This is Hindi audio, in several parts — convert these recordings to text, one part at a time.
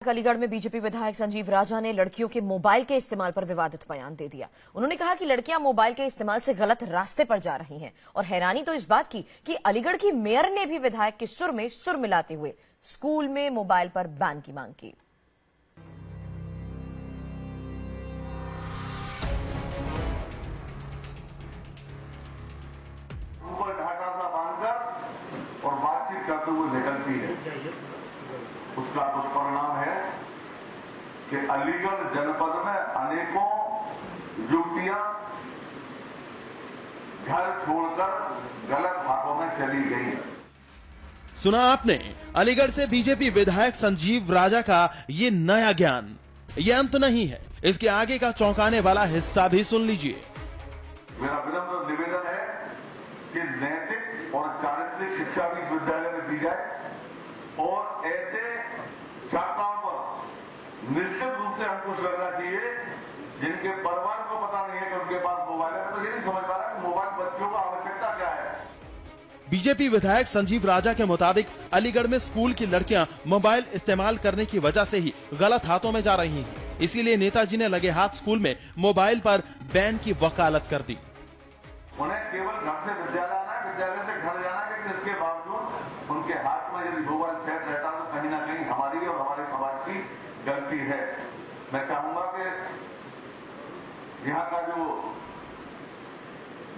अलीगढ़ में बीजेपी विधायक संजीव राजा ने लड़कियों के मोबाइल के इस्तेमाल पर विवादित बयान दे दिया। उन्होंने कहा कि लड़कियां मोबाइल के इस्तेमाल से गलत रास्ते पर जा रही हैं और हैरानी तो इस बात की कि अलीगढ़ की मेयर ने भी विधायक के सुर में सुर मिलाते हुए स्कूल में मोबाइल पर बैन की मांग की। और बातचीत करते हुए निकलती है, उसका दुष्परिणाम है कि अलीगढ़ जनपद में अनेकों युवतियां घर छोड़कर गलत हाथों में चली गई। सुना आपने अलीगढ़ से बीजेपी विधायक संजीव राजा का ये नया ज्ञान। ये अंत नहीं है, इसके आगे का चौंकाने वाला हिस्सा भी सुन लीजिए। मेरा विनम्र निवेदन है कि नैतिक और चारित्रिक शिक्षा भी विद्यालय में दी जाए और ऐसे छात्राओं पर निश्चित रूप से अंकुश लगना चाहिए जिनके परिवार को पता नहीं है कि उनके पास मोबाइल है। तो ये नहीं समझ पा रहा कि मोबाइल बच्चों को आवश्यकता क्या है। बीजेपी विधायक संजीव राजा के मुताबिक अलीगढ़ में स्कूल की लड़कियां मोबाइल इस्तेमाल करने की वजह से ही गलत हाथों में जा रही हैं। इसीलिए नेताजी ने लगे हाथ स्कूल में मोबाइल पर बैन की वकालत कर दी। उन्हें केवल घर से विद्यालय आना है, विद्यालय से घर जाना है, लेकिन इसके बावजूद उनके हाथ में यदि मोबाइल सेट रहता तो कहीं ना कहीं हमारी और हमारे समाज की गलती है। मैं चाहूंगा कि यहाँ का जो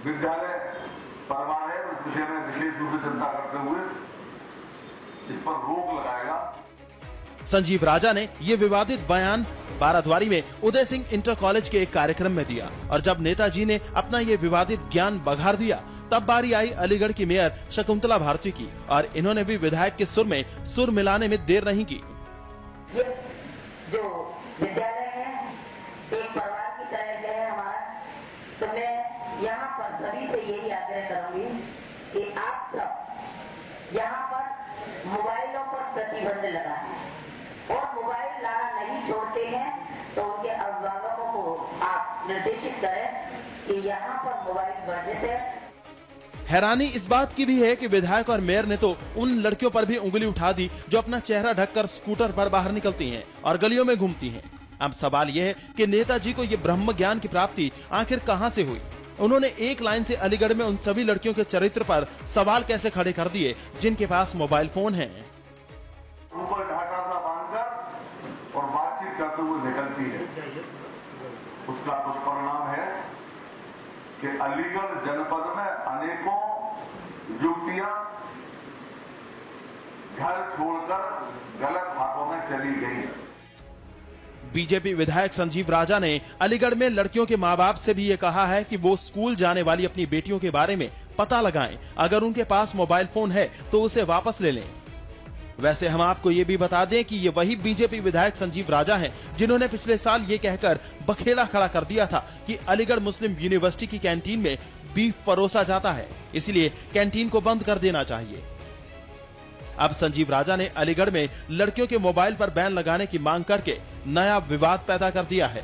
विद्यालय परिवार है उस विषय में विशेष रूप से चिंता करते हुए इस पर रोक लगाएगा। संजीव राजा ने ये विवादित बयान बाराद्वारी में उदय सिंह इंटर कॉलेज के एक कार्यक्रम में दिया और जब नेताजी ने अपना ये विवादित ज्ञान बघार दिया तब बारी आई अलीगढ़ की मेयर शकुंतला भारती की और इन्होंने भी विधायक के सुर में सुर मिलाने में देर नहीं की। ये जो विद्यालय है एक परिवार की तरह है हमारा, तो मैं यहाँ पर सभी से यही आग्रह करूंगी कि आप सब यहाँ पर मोबाइलों पर प्रतिबंध लगाएं और मोबाइल लाना नहीं छोड़ते हैं तो उनके अभिभावकों को आप निर्देशित करें कि यहाँ पर मोबाइल वर्जित है। हैरानी इस बात की भी है कि विधायक और मेयर ने तो उन लड़कियों पर भी उंगली उठा दी जो अपना चेहरा ढककर स्कूटर पर बाहर निकलती हैं और गलियों में घूमती हैं। अब सवाल यह है कि नेताजी को ये ब्रह्म ज्ञान की प्राप्ति आखिर कहां से हुई। उन्होंने एक लाइन से अलीगढ़ में उन सभी लड़कियों के चरित्र पर सवाल कैसे खड़े कर दिए जिनके पास मोबाइल फोन है। ऊपर ढाका सा बांधकर और बातचीत करते हुए निकलती है, उसका दुष्परिणाम है कि अलीगढ़ जनपद में अनेकों युवतियां घर छोड़कर गलत हाथों में चली गई। बीजेपी विधायक संजीव राजा ने अलीगढ़ में लड़कियों के मां बाप से भी ये कहा है कि वो स्कूल जाने वाली अपनी बेटियों के बारे में पता लगाएं। अगर उनके पास मोबाइल फोन है तो उसे वापस ले लें। वैसे हम आपको ये भी बता दें कि ये वही बीजेपी विधायक संजीव राजा हैं जिन्होंने पिछले साल ये कहकर बखेड़ा खड़ा कर दिया था कि अलीगढ़ मुस्लिम यूनिवर्सिटी की कैंटीन में बीफ परोसा जाता है, इसलिए कैंटीन को बंद कर देना चाहिए। अब संजीव राजा ने अलीगढ़ में लड़कियों के मोबाइल पर बैन लगाने की मांग करके नया विवाद पैदा कर दिया है।